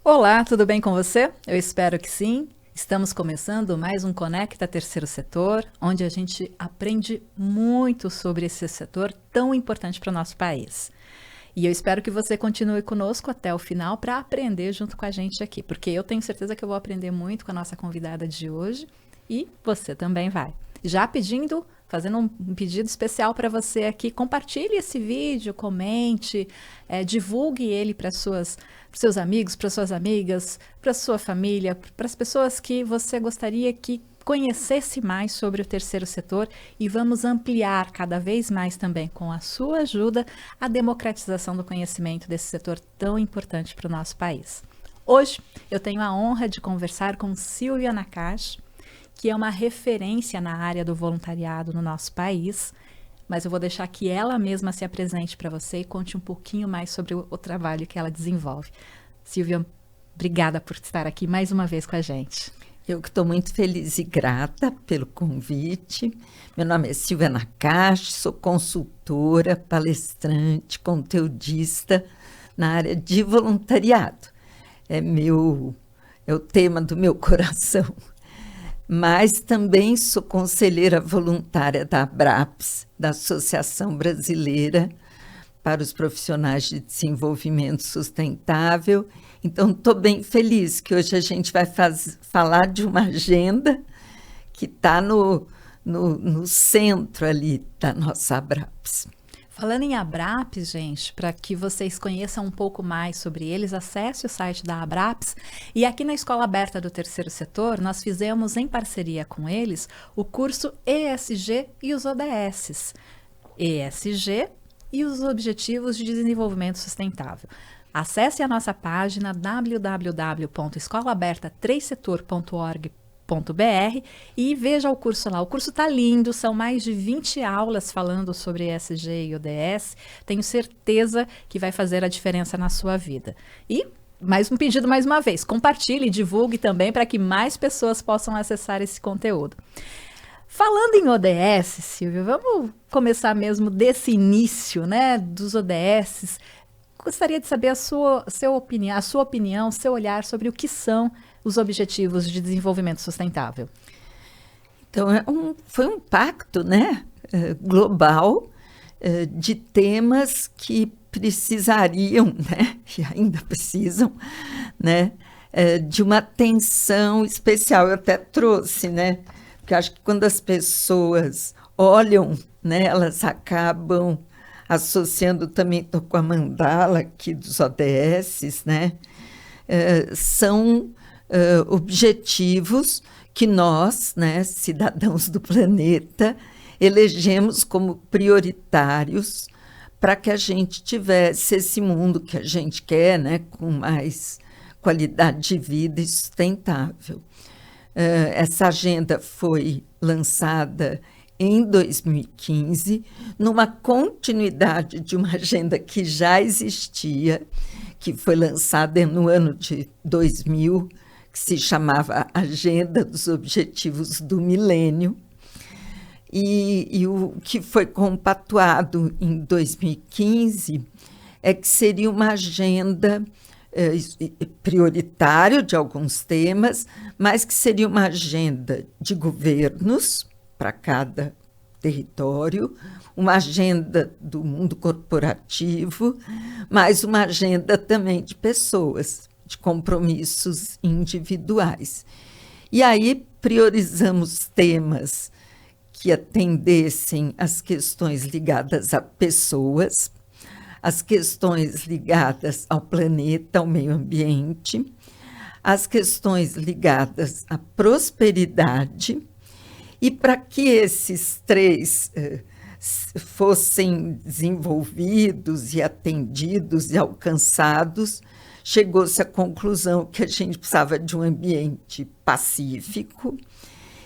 Olá, tudo bem com você? Eu espero que sim. Estamos começando mais um Conecta Terceiro Setor, onde a gente aprende muito sobre esse setor tão importante para o nosso país. E eu espero que você continue conosco até o final para aprender junto com a gente aqui, porque eu tenho certeza que eu vou aprender muito com a nossa convidada de hoje e você também vai. Já pedindo, fazendo um pedido especial para você aqui, compartilhe esse vídeo, comente, divulgue ele para seus amigos, para suas amigas, para sua família, para as pessoas que você gostaria que conhecesse mais sobre o terceiro setor e vamos ampliar cada vez mais também, com a sua ajuda, a democratização do conhecimento desse setor tão importante para o nosso país. Hoje eu tenho a honra de conversar com Silvia Nakash, que é uma referência na área do voluntariado no nosso país, mas eu vou deixar que ela mesma se apresente para você e conte um pouquinho mais sobre o trabalho que ela desenvolve. Silvia, obrigada por estar aqui mais uma vez com a gente. Eu que estou muito feliz e grata pelo convite. Meu nome é Silvia Nakash, sou consultora, palestrante, conteudista na área de voluntariado. É o tema do meu coração. Mas também sou conselheira voluntária da ABRAPS, da Associação Brasileira para os Profissionais de Desenvolvimento Sustentável. Então, estou bem feliz que hoje a gente vai falar de uma agenda que está no centro ali da nossa ABRAPS. Falando em ABRAPS, gente, para que vocês conheçam um pouco mais sobre eles, acesse o site da ABRAPS. E aqui na Escola Aberta do Terceiro Setor, nós fizemos, em parceria com eles, o curso ESG e os ODSs. ESG e os Objetivos de Desenvolvimento Sustentável. Acesse a nossa página www.escolaaberta3setor.org.br e veja o curso lá. O curso está lindo, são mais de 20 aulas falando sobre ESG e ODS. Tenho certeza que vai fazer a diferença na sua vida. E mais um pedido mais uma vez, compartilhe e divulgue também para que mais pessoas possam acessar esse conteúdo. Falando em ODS, Silvia, vamos começar mesmo desse início, né, dos ODS. Gostaria de saber a sua opinião, seu olhar sobre o que são os Objetivos de Desenvolvimento Sustentável. Então, foi um pacto, né, global de temas que precisariam, né, e ainda precisam, né, de uma atenção especial. Eu até trouxe, né, porque acho que quando as pessoas olham, né, elas acabam associando também, estou com a mandala aqui dos ODS, né, são objetivos que nós, né, cidadãos do planeta, elegemos como prioritários para que a gente tivesse esse mundo que a gente quer, né, com mais qualidade de vida e sustentável. Essa agenda foi lançada em 2015, numa continuidade de uma agenda que já existia, que foi lançada no ano de 2000, que se chamava Agenda dos Objetivos do Milênio, e o que foi compactuado em 2015 é que seria uma agenda prioritária de alguns temas, mas que seria uma agenda de governos para cada território, uma agenda do mundo corporativo, mas uma agenda também de pessoas, de compromissos individuais. E aí priorizamos temas que atendessem às questões ligadas a pessoas, as questões ligadas ao planeta, ao meio ambiente, as questões ligadas à prosperidade. E para que esses três fossem desenvolvidos e atendidos e alcançados, chegou-se à conclusão que a gente precisava de um ambiente pacífico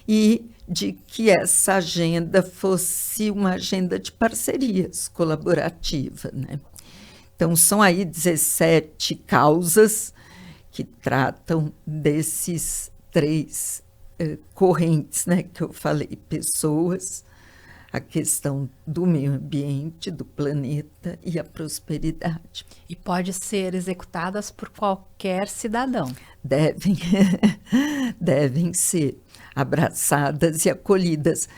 e de que essa agenda fosse uma agenda de parcerias colaborativa, né? Então, são aí 17 causas que tratam desses três correntes, né, que eu falei: pessoas, a questão do meio ambiente, do planeta e a prosperidade. E pode ser executadas por qualquer cidadão. Devem ser abraçadas e acolhidas.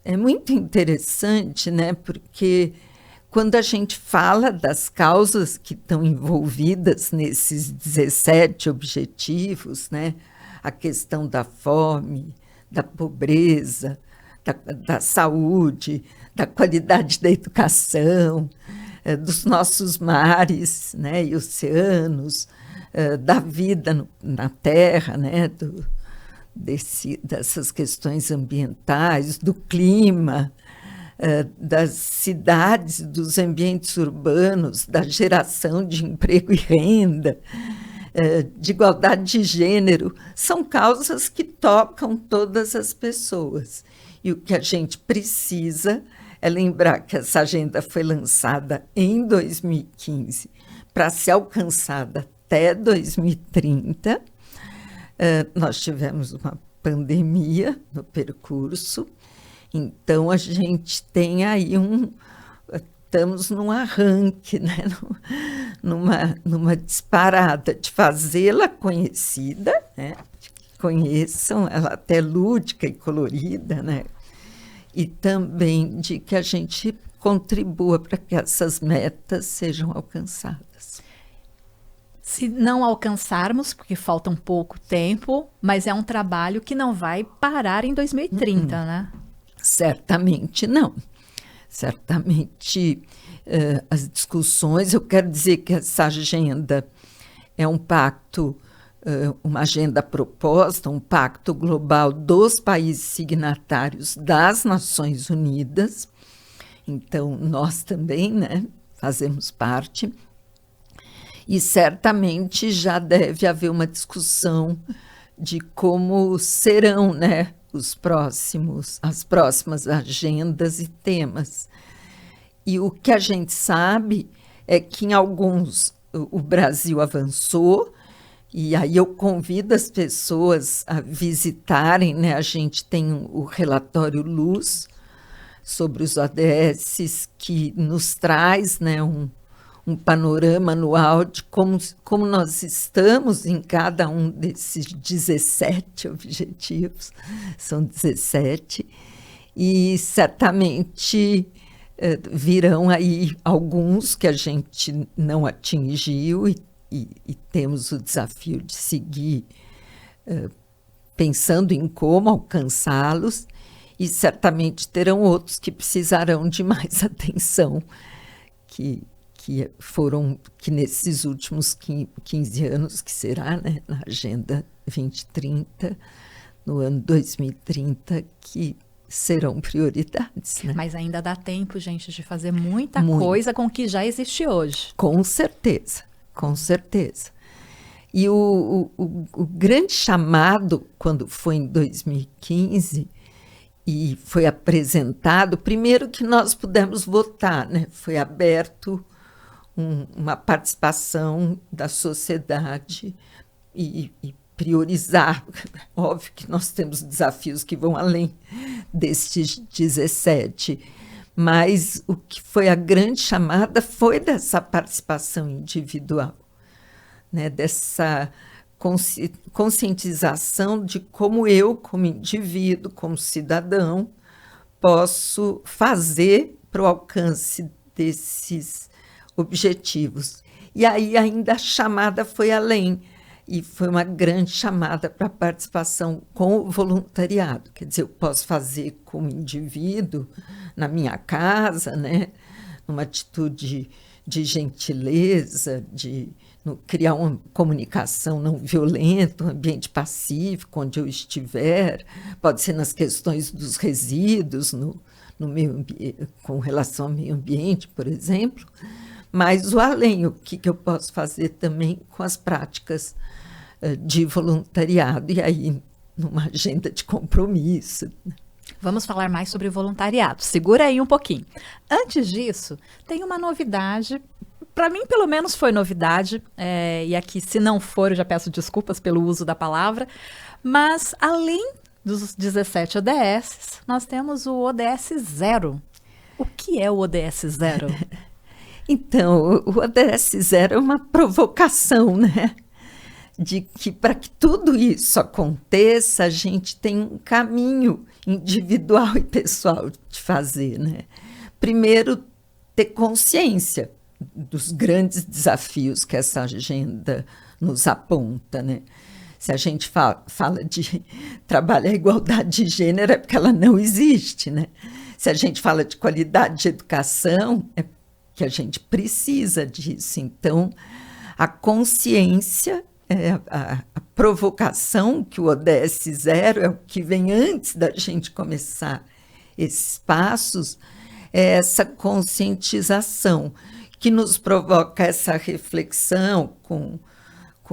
É muito interessante, né? Porque quando a gente fala das causas que estão envolvidas nesses 17 objetivos, né? A questão da fome, da pobreza, da saúde, da qualidade da educação, dos nossos mares, né, e oceanos, da vida na Terra, né, dessas questões ambientais, do clima, das cidades, dos ambientes urbanos, da geração de emprego e renda, de igualdade de gênero, são causas que tocam todas as pessoas. E o que a gente precisa é lembrar que essa agenda foi lançada em 2015 para ser alcançada até 2030. Nós tivemos uma pandemia no percurso, então a gente tem aí estamos num arranque, né? numa disparada de fazê-la conhecida, né? Conheçam ela até lúdica e colorida, né? E também de que a gente contribua para que essas metas sejam alcançadas. Se não alcançarmos, porque falta um pouco tempo, mas é um trabalho que não vai parar em 2030, né? Certamente não. Certamente as discussões, eu quero dizer que essa agenda é um pacto, uma agenda proposta, um pacto global dos países signatários das Nações Unidas. Então, nós também, né, fazemos parte. E certamente já deve haver uma discussão de como serão, né, as próximas agendas e temas. E o que a gente sabe é que em alguns o Brasil avançou, e aí eu convido as pessoas a visitarem, né? A gente tem o relatório Luz sobre os ODS, que nos traz, né, um panorama anual de como nós estamos em cada um desses 17 objetivos, são 17, e certamente virão aí alguns que a gente não atingiu e temos o desafio de seguir pensando em como alcançá-los, e certamente terão outros que precisarão de mais atenção, que nesses últimos 15 anos, que será, né, na Agenda 2030, no ano 2030, que serão prioridades. Né? Mas ainda dá tempo, gente, de fazer muita coisa com o que já existe hoje. Com certeza, com certeza. E o grande chamado, quando foi em 2015, e foi apresentado, primeiro que nós pudemos votar, né? Foi aberto uma participação da sociedade e priorizar. Óbvio que nós temos desafios que vão além destes 17, mas o que foi a grande chamada foi dessa participação individual, né? Dessa conscientização de como eu, como indivíduo, como cidadão, posso fazer para o alcance desses objetivos. E aí ainda a chamada foi além, e foi uma grande chamada para a participação com o voluntariado. Quer dizer, eu posso fazer como indivíduo, na minha casa, né? Numa atitude de gentileza, criar uma comunicação não violenta, um ambiente pacífico, onde eu estiver, pode ser nas questões dos resíduos, no meio com relação ao meio ambiente, por exemplo, mas o além, o que eu posso fazer também com as práticas de voluntariado, e aí numa agenda de compromisso. Vamos falar mais sobre voluntariado. Segura aí um pouquinho. Antes disso, tem uma novidade. Para mim, pelo menos, foi novidade. E aqui, se não for, eu já peço desculpas pelo uso da palavra. Mas, além dos 17 ODS, nós temos o ODS 0. O que é o ODS 0? Então, o ODS 0 é uma provocação, né? De que para que tudo isso aconteça, a gente tem um caminho individual e pessoal de fazer, né? Primeiro, ter consciência dos grandes desafios que essa agenda nos aponta, né? Se a gente fala de trabalhar a igualdade de gênero, é porque ela não existe, né? Se a gente fala de qualidade de educação, é que a gente precisa disso. Então, a consciência, a provocação, que o ODS 0 é o que vem antes da gente começar esses passos, é essa conscientização que nos provoca essa reflexão com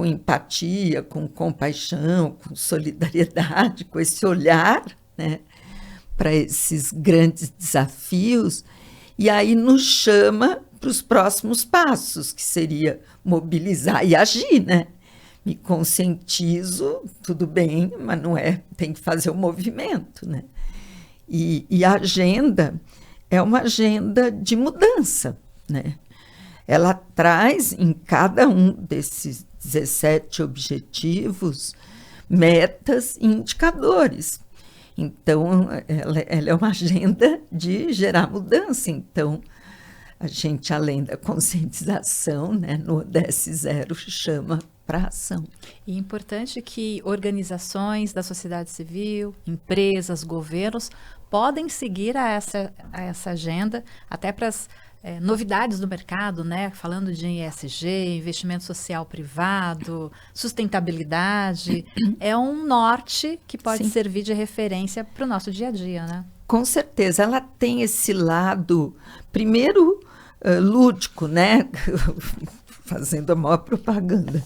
empatia, com compaixão, com solidariedade, com esse olhar, né, para esses grandes desafios, e aí nos chama para os próximos passos, que seria mobilizar e agir, né? Me conscientizo, tudo bem, mas não é, tem que fazer o movimento, né? E a agenda é uma agenda de mudança, né? Ela traz em cada um desses 17 objetivos metas e indicadores. Então, ela é uma agenda de gerar mudança. Então, a gente, além da conscientização, né, no ODS 0, chama para ação. E é importante que organizações da sociedade civil, empresas, governos, podem seguir a essa agenda, até para as novidades do mercado, né? Falando de ESG, investimento social privado, sustentabilidade, é um norte que pode servir de referência para o nosso dia a dia, né? Com certeza, ela tem esse lado, primeiro, lúdico, né? Fazendo a maior propaganda,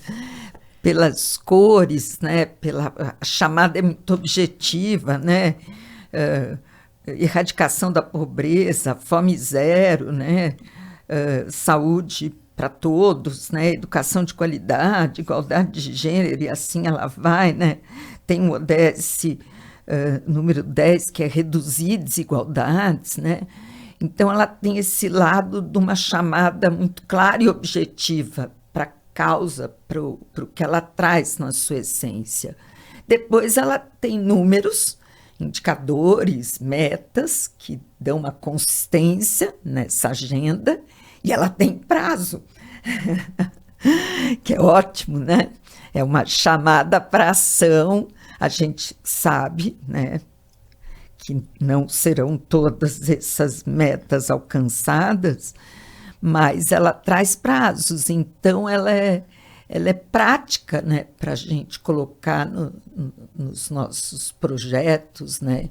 pelas cores, né? A chamada é muito objetiva, né? Erradicação da pobreza, fome zero, né? Saúde para todos, né? Educação de qualidade, igualdade de gênero, e assim ela vai, né? Tem o ODS número 10, que é reduzir desigualdades, né? Então, ela tem esse lado de uma chamada muito clara e objetiva para a causa, para o que ela traz na sua essência. Depois, ela tem números, indicadores, metas que dão uma consistência nessa agenda, e ela tem prazo, que é ótimo, né? É uma chamada para ação. A gente sabe, né, que não serão todas essas metas alcançadas, mas ela traz prazos, então ela é prática, né, para a gente colocar nos nossos projetos, né,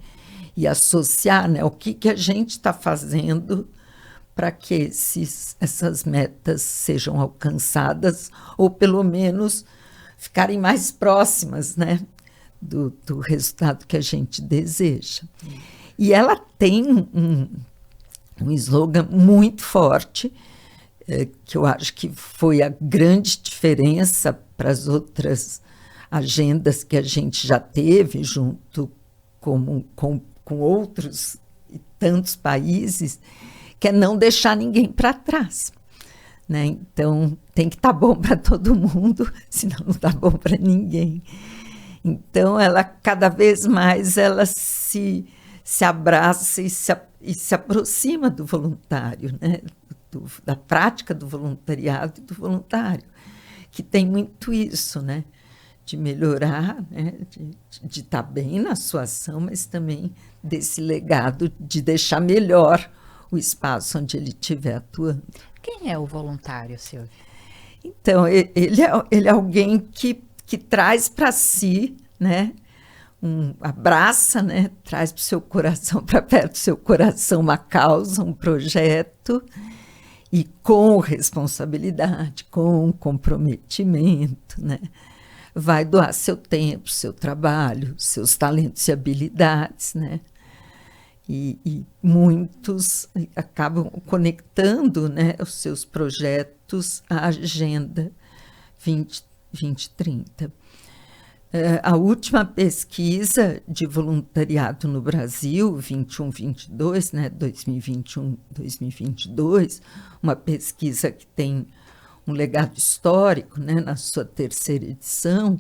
e associar, né, o que a gente está fazendo para que essas metas sejam alcançadas, ou pelo menos ficarem mais próximas, né, do resultado que a gente deseja. E ela tem um slogan muito forte, que eu acho que foi a grande diferença para as outras agendas que a gente já teve, junto com outros e tantos países, que é não deixar ninguém para trás, né? Então, tem que estar bom para todo mundo, senão não está bom para ninguém. Então, ela cada vez mais ela se abraça e se aproxima do voluntário, né? Da prática do voluntariado e do voluntário, que tem muito isso, né? De melhorar, né? De estar bem na sua ação, mas também desse legado de deixar melhor o espaço onde ele estiver atuando. Quem é o voluntário, Silvia? Então, ele é alguém que traz para si, né, abraça, né, traz para o seu coração, para perto do seu coração, uma causa, um projeto, e com responsabilidade, com comprometimento, né, vai doar seu tempo, seu trabalho, seus talentos e habilidades, né, e muitos acabam conectando, né, os seus projetos à Agenda 2030. A última pesquisa de voluntariado no Brasil, 21-22, né, 2021-2022, uma pesquisa que tem um legado histórico, né, na sua terceira edição,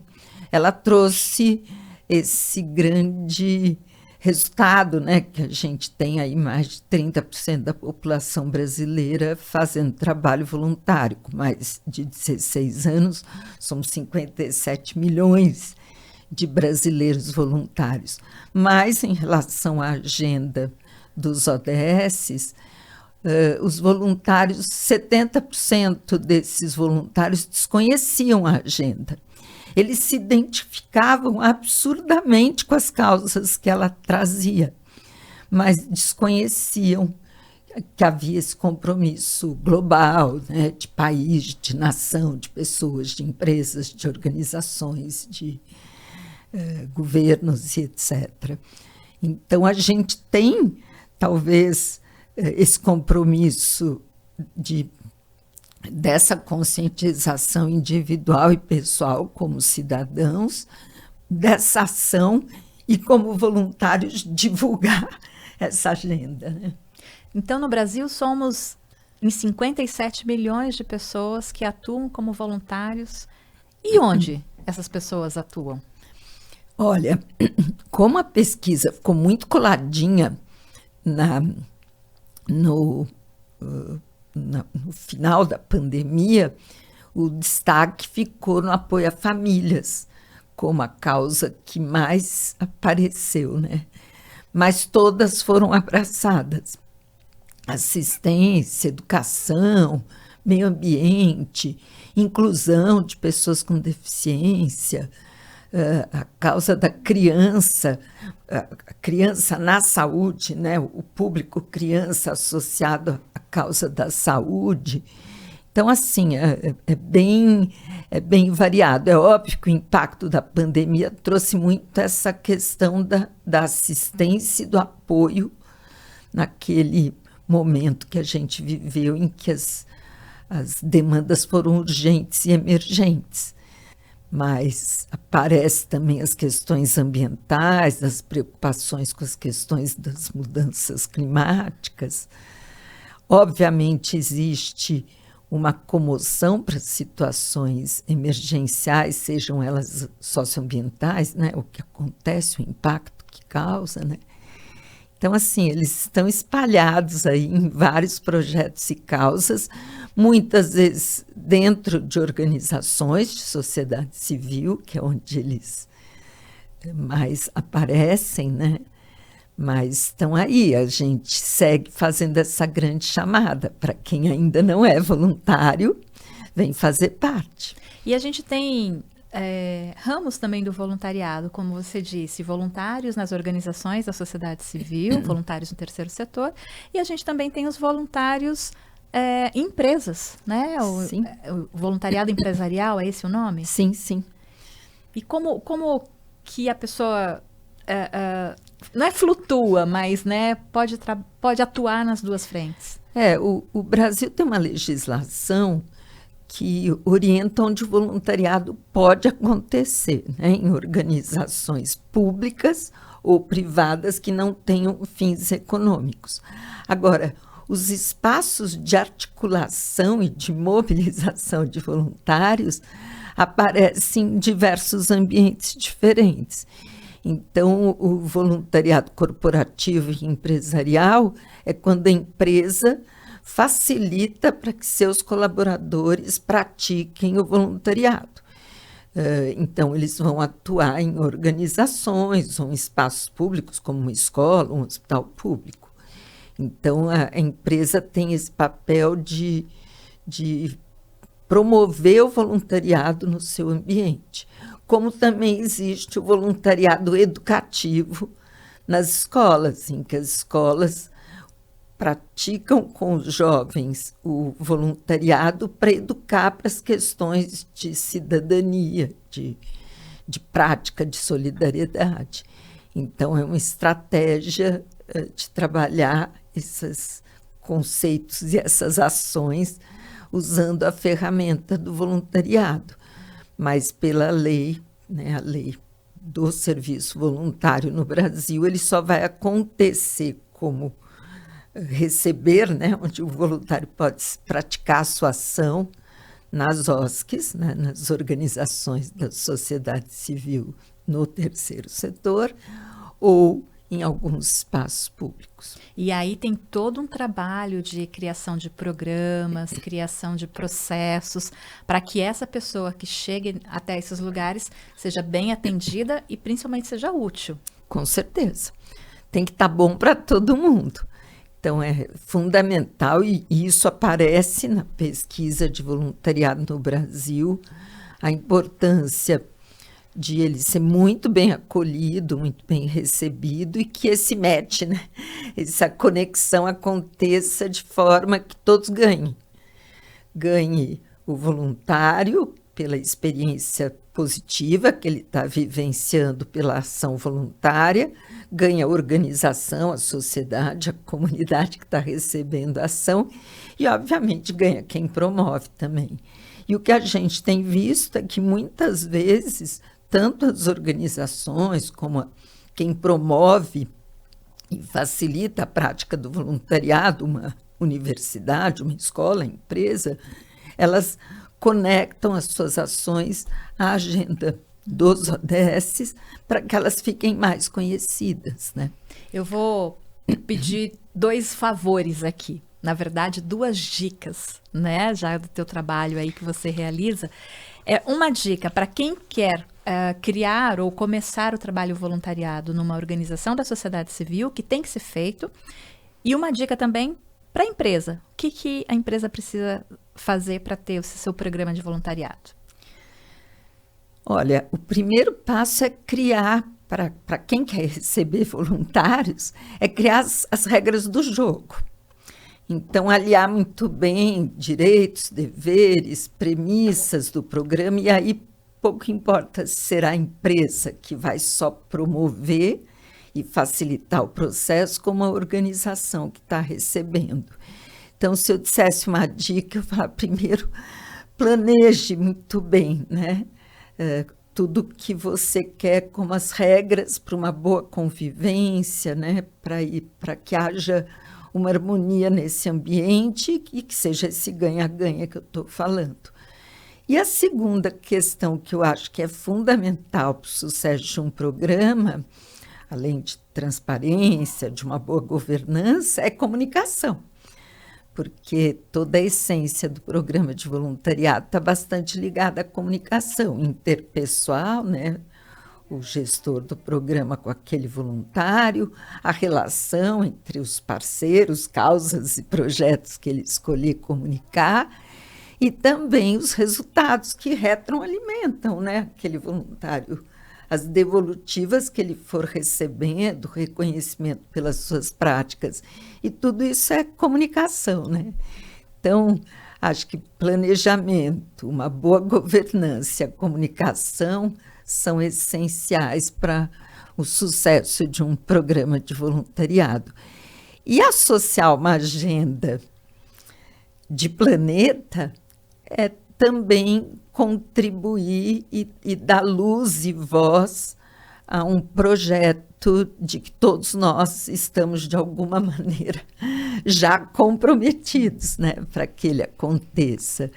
ela trouxe esse grande resultado, né, que a gente tem aí mais de 30% da população brasileira fazendo trabalho voluntário. Com mais de 16 anos, somos 57 milhões de brasileiros voluntários. Mas, em relação à agenda dos ODS, os voluntários, 70% desses voluntários desconheciam a agenda. Eles se identificavam absurdamente com as causas que ela trazia, mas desconheciam que havia esse compromisso global, né, de país, de nação, de pessoas, de empresas, de organizações, de governos e etc. Então, a gente tem, talvez, esse compromisso dessa conscientização individual e pessoal como cidadãos, dessa ação e como voluntários divulgar essa agenda, né? Então, no Brasil, somos em 57 milhões de pessoas que atuam como voluntários. E onde essas pessoas atuam? Olha, como a pesquisa ficou muito coladinha no final da pandemia, o destaque ficou no apoio a famílias, como a causa que mais apareceu, né? Mas todas foram abraçadas. Assistência, educação, meio ambiente, inclusão de pessoas com deficiência, a causa da criança, a criança na saúde, né? O público criança associado à causa da saúde. Então, assim, é bem variado. É óbvio que o impacto da pandemia trouxe muito essa questão da assistência e do apoio naquele momento que a gente viveu, em que as demandas foram urgentes e emergentes. Mas aparecem também as questões ambientais, as preocupações com as questões das mudanças climáticas. Obviamente, existe uma comoção para situações emergenciais, sejam elas socioambientais, né? O que acontece, o impacto que causa, né? Então, assim, eles estão espalhados aí em vários projetos e causas, muitas vezes dentro de organizações de sociedade civil, que é onde eles mais aparecem, né? Mas estão aí, a gente segue fazendo essa grande chamada. Para quem ainda não é voluntário, vem fazer parte. E a gente tem ramos também do voluntariado, como você disse, voluntários nas organizações da sociedade civil, voluntários no terceiro setor, e a gente também tem os voluntários em empresas, né? O voluntariado empresarial, é esse o nome? Sim, sim. E como que a pessoa não é flutua, mas, né, pode atuar nas duas frentes? O Brasil tem uma legislação que orienta onde o voluntariado pode acontecer, né, em organizações públicas ou privadas que não tenham fins econômicos. Agora, os espaços de articulação e de mobilização de voluntários aparecem em diversos ambientes diferentes. Então, o voluntariado corporativo e empresarial é quando a empresa facilita para que seus colaboradores pratiquem o voluntariado. Então, eles vão atuar em organizações ou em espaços públicos, como uma escola, um hospital público. Então, a empresa tem esse papel de promover o voluntariado no seu ambiente. Como também existe o voluntariado educativo nas escolas, em que as escolas praticam com os jovens o voluntariado para educar para as questões de cidadania, de prática de solidariedade. Então, é uma estratégia de trabalhar esses conceitos e essas ações usando a ferramenta do voluntariado, mas pela lei, né, a Lei do serviço voluntário no Brasil, ele só vai acontecer como receber, né, onde o voluntário pode praticar a sua ação nas OSCs, né, nas organizações da sociedade civil no terceiro setor, ou em alguns espaços públicos. E aí tem todo um trabalho de criação de programas, criação de processos, para que essa pessoa que chegue até esses lugares seja bem atendida e principalmente seja útil. Com certeza. Tem que estar bom para todo mundo. Então, é fundamental, e isso aparece na pesquisa de voluntariado no Brasil, a importância de ele ser muito bem acolhido, muito bem recebido, e que esse match, né, essa conexão aconteça de forma que todos ganhem. Ganhe o voluntário pela experiência positiva que ele está vivenciando pela ação voluntária, ganha a organização, a sociedade, a comunidade que está recebendo a ação e, obviamente, ganha quem promove também. E o que a gente tem visto é que, muitas vezes, tanto as organizações como quem promove e facilita a prática do voluntariado, uma universidade, uma escola, empresa, elas conectam as suas ações à agenda dos ODSs para que elas fiquem mais conhecidas, né? Eu vou pedir 2 favores aqui, na verdade 2 dicas, né, já do teu trabalho aí que você realiza. Uma dica para quem quer criar ou começar o trabalho voluntariado numa organização da sociedade civil, que tem que ser feito, e uma dica também para a empresa. O que a empresa precisa fazer para ter o seu programa de voluntariado? Olha, o primeiro passo é criar, para quem quer receber voluntários, é criar as regras do jogo. Então, aliar muito bem direitos, deveres, premissas do programa, e aí pouco importa se será a empresa que vai só promover e facilitar o processo, como a organização que está recebendo. Então, se eu dissesse uma dica, eu falaria, primeiro, planeje muito bem, né? Tudo que você quer como as regras para uma boa convivência, né? Para que haja uma harmonia nesse ambiente e que seja esse ganha-ganha que eu estou falando. E a segunda questão que eu acho que é fundamental para o sucesso de um programa, além de transparência, de uma boa governança, é comunicação. Porque toda a essência do programa de voluntariado está bastante ligada à comunicação interpessoal, né? O gestor do programa com aquele voluntário, a relação entre os parceiros, causas e projetos que ele escolher comunicar, e também os resultados que retroalimentam, né, aquele voluntário, as devolutivas que ele for recebendo, reconhecimento pelas suas práticas, e tudo isso é comunicação, né? Então, acho que planejamento, uma boa governança e a comunicação são essenciais para o sucesso de um programa de voluntariado. E associar uma agenda de planeta é também contribuir e dar luz e voz a um projeto de que todos nós estamos, de alguma maneira, já comprometidos, né, para que ele aconteça.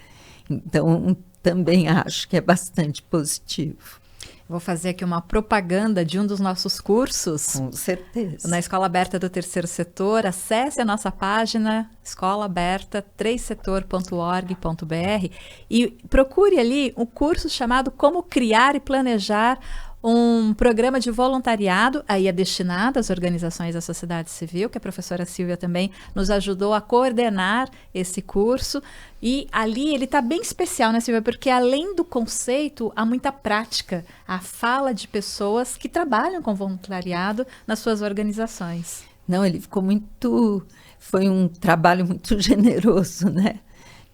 Então, também acho que é bastante positivo. Vou fazer aqui uma propaganda de um dos nossos cursos. Com certeza. Na Escola Aberta do Terceiro Setor. Acesse a nossa página, escolaaberta3setor.org.br, e procure ali um curso chamado Como Criar e Planejar um Programa de Voluntariado. Aí é destinado às organizações da sociedade civil, que a professora Silvia também nos ajudou a coordenar esse curso. E ali ele está bem especial, né, Silvia? Porque além do conceito, há muita prática, a fala de pessoas que trabalham com voluntariado nas suas organizações. Não, ele ficou muito... Foi um trabalho muito generoso, né?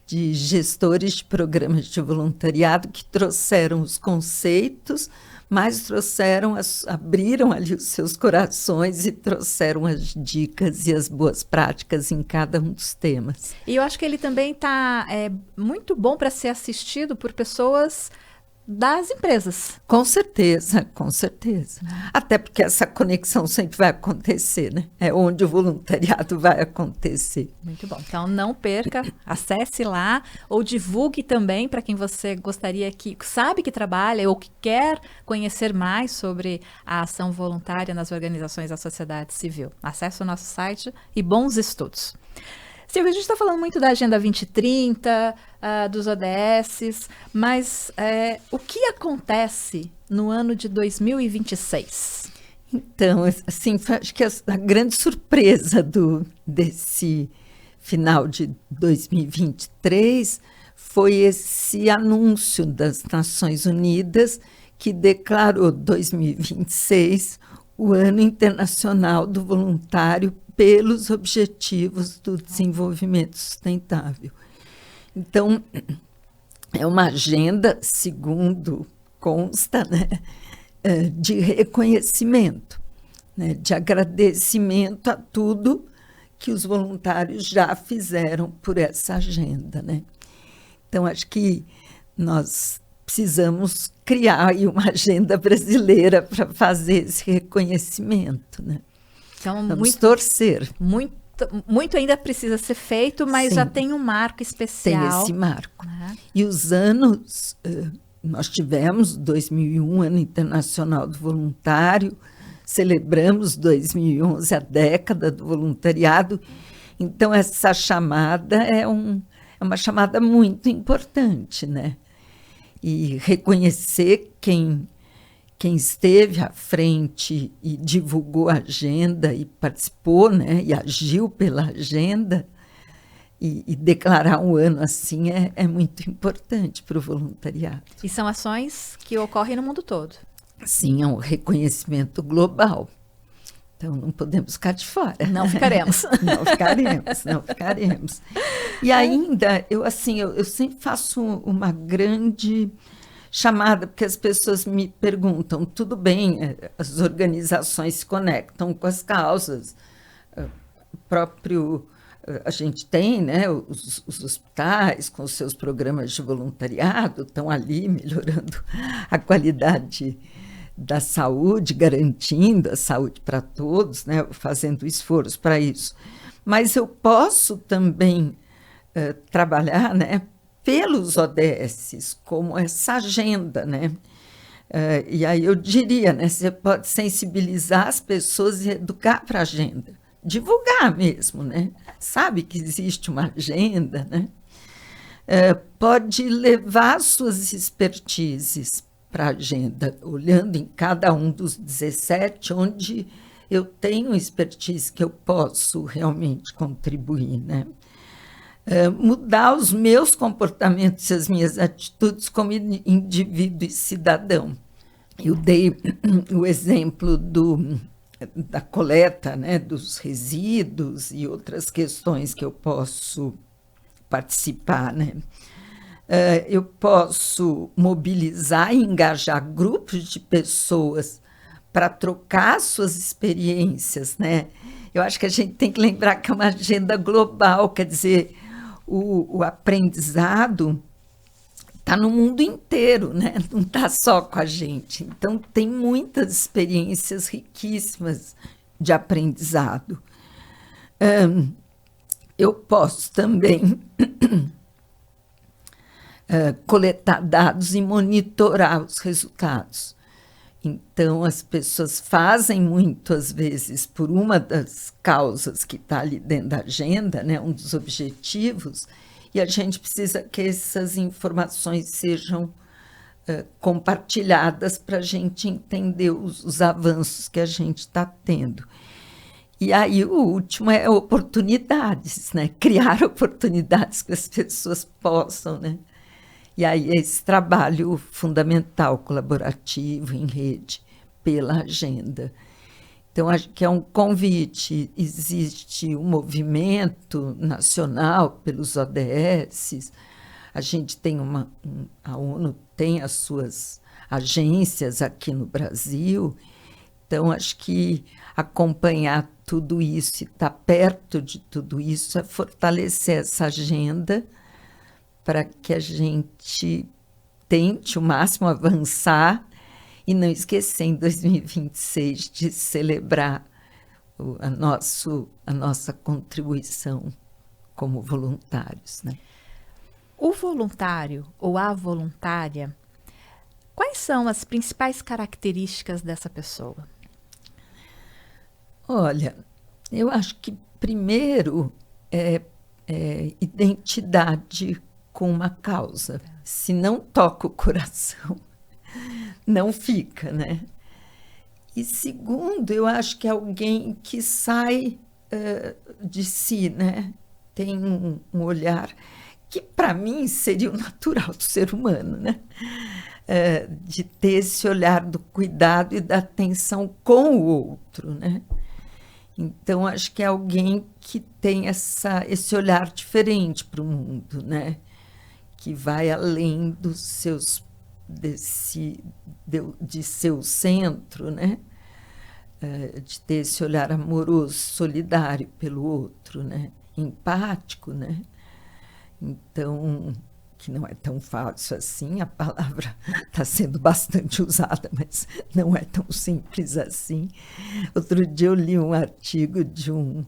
De gestores de programas de voluntariado que trouxeram os conceitos, mas trouxeram, abriram ali os seus corações e trouxeram as dicas e as boas práticas em cada um dos temas. E eu acho que ele também está muito bom para ser assistido por pessoas das empresas. Com certeza, com certeza. Até porque essa conexão sempre vai acontecer, né? É onde o voluntariado vai acontecer. Muito bom. Então, não perca, acesse lá ou divulgue também para quem você gostaria que sabe que trabalha ou que quer conhecer mais sobre a ação voluntária nas organizações da sociedade civil. Acesse o nosso site e bons estudos. Silvia, a gente está falando muito da Agenda 2030, dos ODS, mas o que acontece no ano de 2026? Então, assim, acho que a grande surpresa desse final de 2023 foi esse anúncio das Nações Unidas que declarou 2026 o Ano Internacional do Voluntário pelos Objetivos do Desenvolvimento Sustentável. Então, é uma agenda, segundo consta, né, de reconhecimento, né, de agradecimento a tudo que os voluntários já fizeram por essa agenda, né? Então, acho que nós precisamos criar aí uma agenda brasileira para fazer esse reconhecimento, né? Então, vamos torcer. Muito ainda precisa ser feito, mas Sim, já tem um marco especial. Tem esse marco. E os anos, nós tivemos 2001, Ano Internacional do Voluntário, celebramos 2011, a década do voluntariado. Então, essa chamada é uma chamada muito importante, né? E reconhecer quem esteve à frente e divulgou a agenda e participou, né, e agiu pela agenda, e declarar um ano assim é muito importante para o voluntariado. E são ações que ocorrem no mundo todo. Sim, é um reconhecimento global. Então, não podemos ficar de fora. Não ficaremos. Não ficaremos. E ainda, eu sempre faço uma grande chamada, porque as pessoas me perguntam, tudo bem, as organizações se conectam com as causas, a gente tem, né, os hospitais com os seus programas de voluntariado, estão ali melhorando a qualidade da saúde, garantindo a saúde para todos, né, fazendo esforço para isso. Mas eu posso também trabalhar, né, pelos ODS, como essa agenda, né? E aí eu diria, né, você pode sensibilizar as pessoas e educar para a agenda, divulgar mesmo, né? Sabe que existe uma agenda, né? Pode levar suas expertises para a agenda, olhando em cada um dos 17, onde eu tenho expertise que eu posso realmente contribuir, né? Mudar os meus comportamentos e as minhas atitudes como indivíduo e cidadão. Eu dei o exemplo da coleta, né, dos resíduos e outras questões que eu posso participar, né? Eu posso mobilizar e engajar grupos de pessoas para trocar suas experiências, né? Eu acho que a gente tem que lembrar que é uma agenda global, quer dizer, o aprendizado está no mundo inteiro, né? Não está só com a gente. Então, tem muitas experiências riquíssimas de aprendizado. Eu posso também coletar dados e monitorar os resultados. Então, as pessoas fazem muito, às vezes, por uma das causas que está ali dentro da agenda, né, um dos objetivos, e a gente precisa que essas informações sejam compartilhadas para a gente entender os avanços que a gente está tendo. E aí, o último é oportunidades, né? Criar oportunidades que as pessoas possam, né? E aí, esse trabalho fundamental, colaborativo, em rede, pela agenda. Então, acho que é um convite. Existe um movimento nacional pelos ODS, a gente tem a ONU tem as suas agências aqui no Brasil, então, acho que acompanhar tudo isso e estar perto de tudo isso é fortalecer essa agenda para que a gente tente o máximo avançar e não esquecer em 2026 de celebrar a nossa contribuição como voluntários, né? O voluntário ou a voluntária, quais são as principais características dessa pessoa? Olha, eu acho que primeiro é identidade com uma causa. Se não toca o coração, não fica, né? E segundo, eu acho que é alguém que sai de si, né? Tem um olhar que, para mim, seria o natural do ser humano, né? De ter esse olhar do cuidado e da atenção com o outro, né? Então, acho que é alguém que tem esse olhar diferente para o mundo, né? Que vai além dos seus, de seu centro, né? De ter esse olhar amoroso, solidário pelo outro, né? Empático, né? Então, que não é tão fácil assim, a palavra está sendo bastante usada, mas não é tão simples assim. Outro dia eu li um artigo de um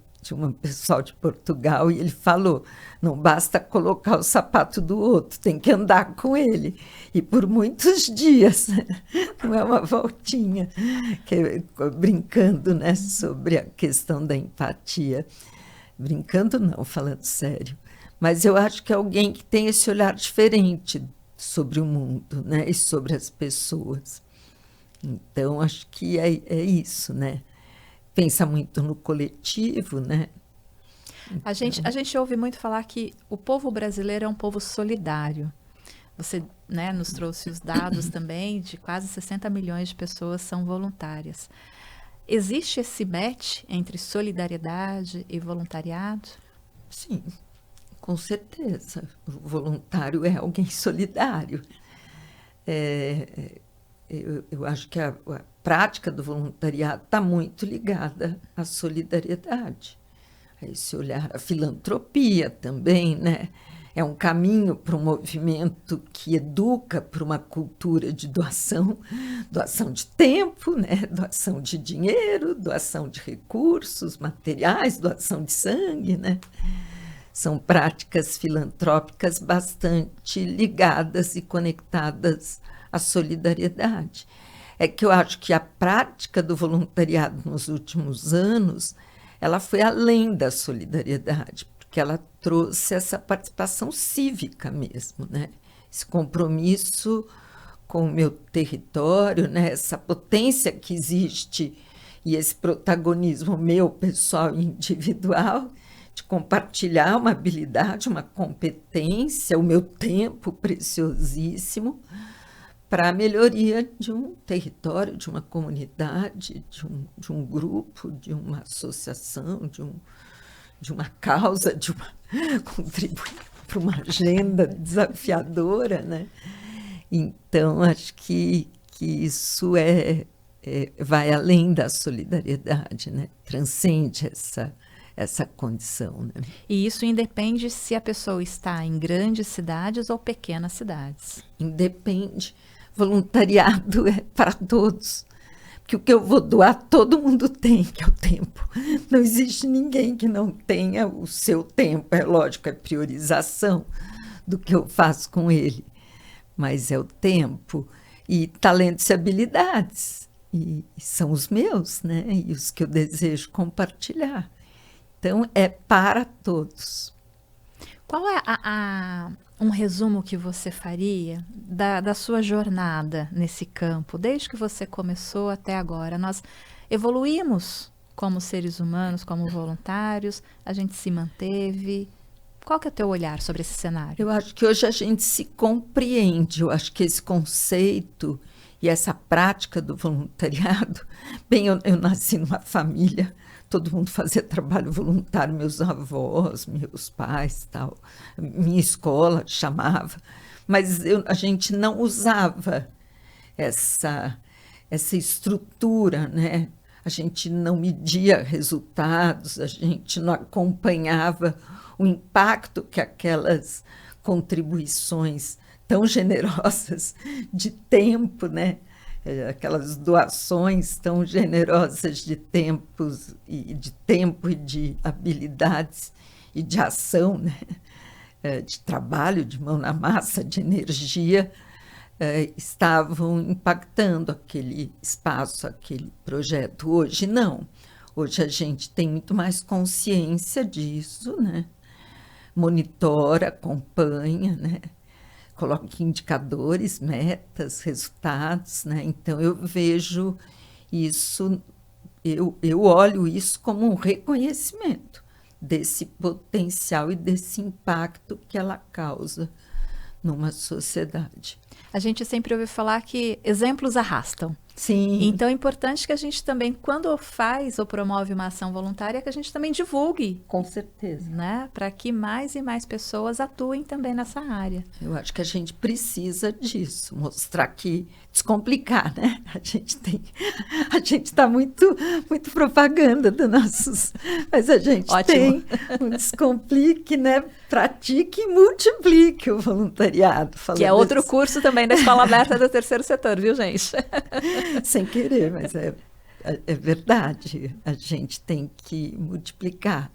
pessoal de Portugal e ele falou, não basta colocar o sapato do outro, tem que andar com ele. E por muitos dias, não é uma voltinha, brincando, né, sobre a questão da empatia. Brincando não, falando sério. Mas eu acho que é alguém que tem esse olhar diferente sobre o mundo, né? E sobre as pessoas. Então, acho que é isso, né? Pensa muito no coletivo, né? A gente ouve muito falar que o povo brasileiro é um povo solidário. Você, né, nos trouxe os dados também de quase 60 milhões de pessoas são voluntárias. Existe esse match entre solidariedade e voluntariado? Sim. Com certeza, o voluntário é alguém solidário. Eu acho que a prática do voluntariado está muito ligada à solidariedade, a esse olhar, à filantropia também, né? É um caminho para um movimento que educa para uma cultura de doação de tempo, né? Doação de dinheiro, doação de recursos materiais, doação de sangue, né? São práticas filantrópicas bastante ligadas e conectadas à solidariedade. É que eu acho que a prática do voluntariado nos últimos anos, ela foi além da solidariedade, porque ela trouxe essa participação cívica mesmo, né? Esse compromisso com o meu território, né? Essa potência que existe e esse protagonismo meu, pessoal e individual, de compartilhar uma habilidade, uma competência, o meu tempo preciosíssimo para a melhoria de um território, de uma comunidade, de um grupo, de uma associação, de uma causa, de uma contribuir para uma agenda desafiadora, né? Então, acho que isso vai além da solidariedade, né? Transcende essa condição, né? E isso independe se a pessoa está em grandes cidades ou pequenas cidades. Independe. Voluntariado é para todos. Porque o que eu vou doar, todo mundo tem, que é o tempo. Não existe ninguém que não tenha o seu tempo. É lógico, é priorização do que eu faço com ele. Mas é o tempo e talentos e habilidades. E são os meus, né? E os que eu desejo compartilhar. Então, é para todos. Qual é um resumo que você faria da sua jornada nesse campo, desde que você começou até agora? Nós evoluímos como seres humanos, como voluntários, a gente se manteve. Qual que é o teu olhar sobre esse cenário? Eu acho que hoje a gente se compreende. Eu acho que esse conceito e essa prática do voluntariado... Bem, eu nasci numa família... Todo mundo fazia trabalho voluntário, meus avós, meus pais, tal. Minha escola chamava, mas a gente não usava essa estrutura, né? A gente não media resultados, a gente não acompanhava o impacto que aquelas contribuições tão generosas de tempo, né? Aquelas doações tão generosas de tempos e de tempo e de habilidades e de ação, né? De trabalho, de mão na massa, de energia, estavam impactando aquele espaço, aquele projeto. Hoje não. Hoje a gente tem muito mais consciência disso, né? Monitora, acompanha, né? Coloca indicadores, metas, resultados, né? Então eu vejo isso, eu olho isso como um reconhecimento desse potencial e desse impacto que ela causa numa sociedade. A gente sempre ouve falar que exemplos arrastam. Sim. Então é importante que a gente também, quando faz ou promove uma ação voluntária, que a gente também divulgue. Com certeza. Né? Para que mais e mais pessoas atuem também nessa área. Eu acho que a gente precisa disso, mostrar que, descomplicar, né? A gente está muito propaganda dos nossos, mas a gente Ótimo. tem um descomplique, né? Pratique e multiplique o voluntariado. Que é outro curso também da Escola Aberta do Terceiro Setor, viu, gente? Sem querer, mas é verdade. A gente tem que multiplicar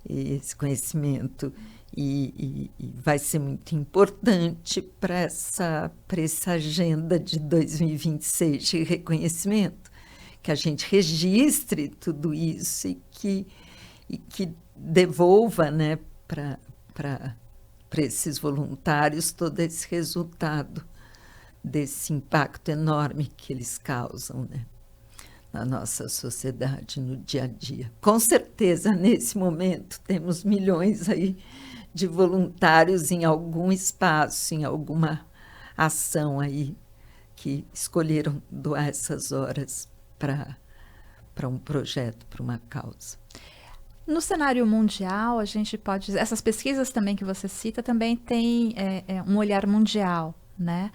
esse conhecimento e vai ser muito importante para essa agenda de 2026 de reconhecimento, que a gente registre tudo isso e que devolva, né, para esses voluntários todo esse resultado desse impacto enorme que eles causam, né, na nossa sociedade, no dia a dia. Com certeza, nesse momento, temos milhões aí de voluntários em algum espaço, em alguma ação aí, que escolheram doar essas horas para um projeto, para uma causa. No cenário mundial, a gente pode dizer, essas pesquisas também que você cita também têm um olhar mundial, né?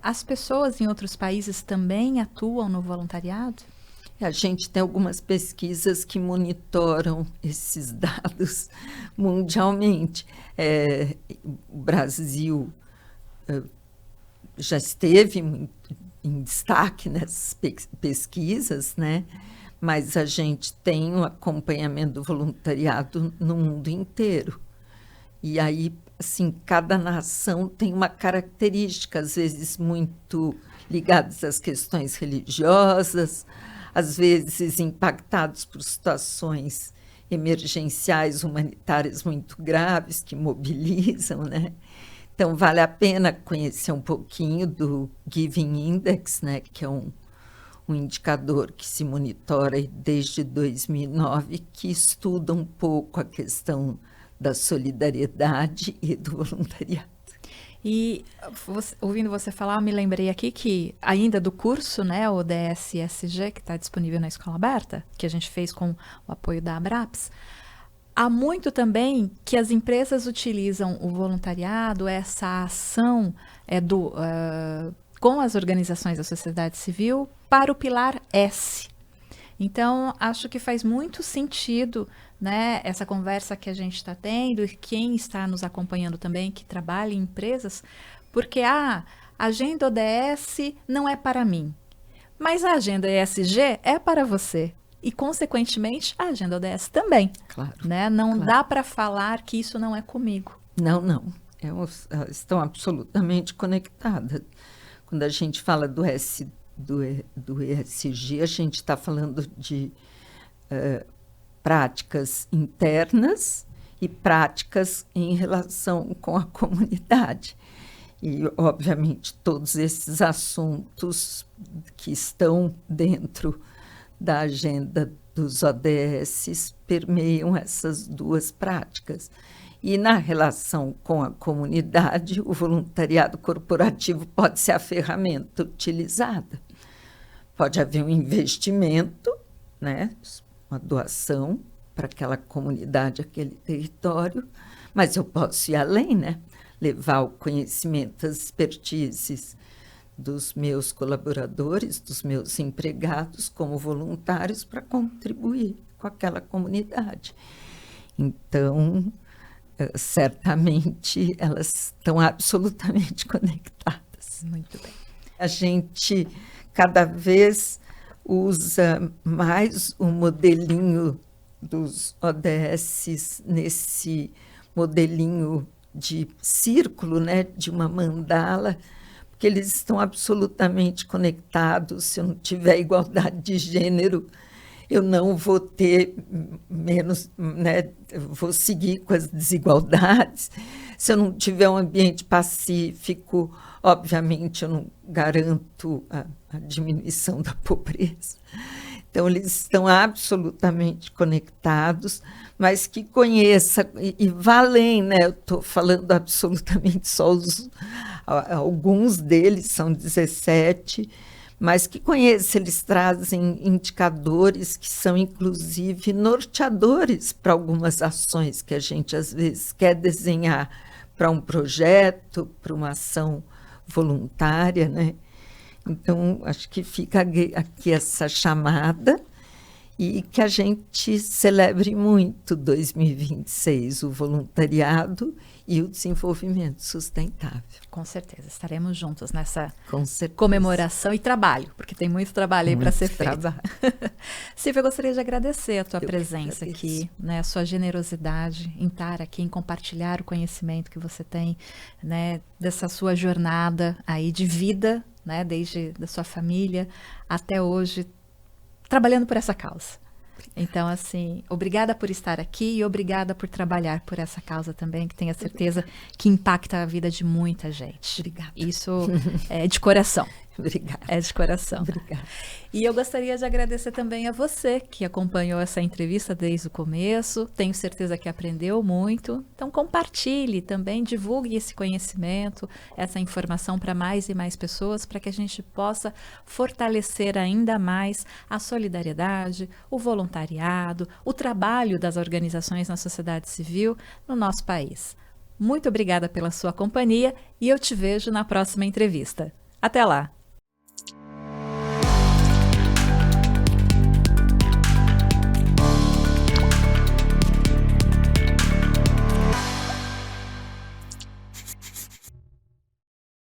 As pessoas em outros países também atuam no voluntariado? A gente tem algumas pesquisas que monitoram esses dados mundialmente. O Brasil já esteve muito em destaque nessas pesquisas, né? Mas a gente tem um acompanhamento do voluntariado no mundo inteiro. E aí, assim, cada nação tem uma característica, às vezes muito ligadas às questões religiosas, às vezes impactados por situações emergenciais, humanitárias muito graves, que mobilizam, né? Então, vale a pena conhecer um pouquinho do Giving Index, né? Que é um indicador que se monitora desde 2009, que estuda um pouco a questão da solidariedade e do voluntariado. E ouvindo você falar, me lembrei aqui que ainda do curso, né, o DSSG, que está disponível na Escola Aberta, que a gente fez com o apoio da Abraps, há muito também que as empresas utilizam o voluntariado, essa ação com as organizações da sociedade civil para o pilar S. Então, acho que faz muito sentido, né, essa conversa que a gente está tendo e quem está nos acompanhando também, que trabalha em empresas, porque a agenda ODS não é para mim, mas a agenda ESG é para você. E, consequentemente, a agenda ODS também. Claro. Né? Não dá para falar que isso não é comigo. Não. Estão absolutamente conectadas. Quando a gente fala do ESG, a gente está falando de práticas internas e práticas em relação com a comunidade. E, obviamente, todos esses assuntos que estão dentro da agenda dos ODS permeiam essas duas práticas. E na relação com a comunidade, o voluntariado corporativo pode ser a ferramenta utilizada. Pode haver um investimento, né, uma doação para aquela comunidade, aquele território, mas eu posso ir além, né, levar o conhecimento, as expertises dos meus colaboradores, dos meus empregados como voluntários para contribuir com aquela comunidade. Então, certamente elas estão absolutamente conectadas. Muito bem. A gente cada vez usa mais o modelinho dos ODS nesse modelinho de círculo, né, de uma mandala, porque eles estão absolutamente conectados. Se eu não tiver igualdade de gênero, eu não vou ter menos, né, vou seguir com as desigualdades. Se eu não tiver um ambiente pacífico, obviamente eu não garanto a diminuição da pobreza. Então, eles estão absolutamente conectados, mas que conheça, e valem, né? Eu estou falando absolutamente só alguns deles, são 17, mas que conheça, eles trazem indicadores que são, inclusive, norteadores para algumas ações que a gente, às vezes, quer desenhar para um projeto, para uma ação voluntária, né? Então, acho que fica aqui essa chamada e que a gente celebre muito 2026, o voluntariado e o desenvolvimento sustentável. Com certeza, estaremos juntos nessa certeza. Comemoração e trabalho, porque tem muito trabalho aí para ser feito. Silvia, eu gostaria de agradecer a tua presença aqui, né, a sua generosidade em estar aqui, em compartilhar o conhecimento que você tem, né, dessa sua jornada aí de vida, né, desde da sua família até hoje, trabalhando por essa causa. Então, assim, obrigada por estar aqui e obrigada por trabalhar por essa causa também, que tenho a certeza que impacta a vida de muita gente. Obrigada. Isso é de coração. Obrigada. É de coração. Obrigada. E eu gostaria de agradecer também a você que acompanhou essa entrevista desde o começo. Tenho certeza que aprendeu muito. Então, compartilhe também, divulgue esse conhecimento, essa informação para mais e mais pessoas, para que a gente possa fortalecer ainda mais a solidariedade, o voluntariado, o trabalho das organizações na sociedade civil no nosso país. Muito obrigada pela sua companhia e eu te vejo na próxima entrevista. Até lá!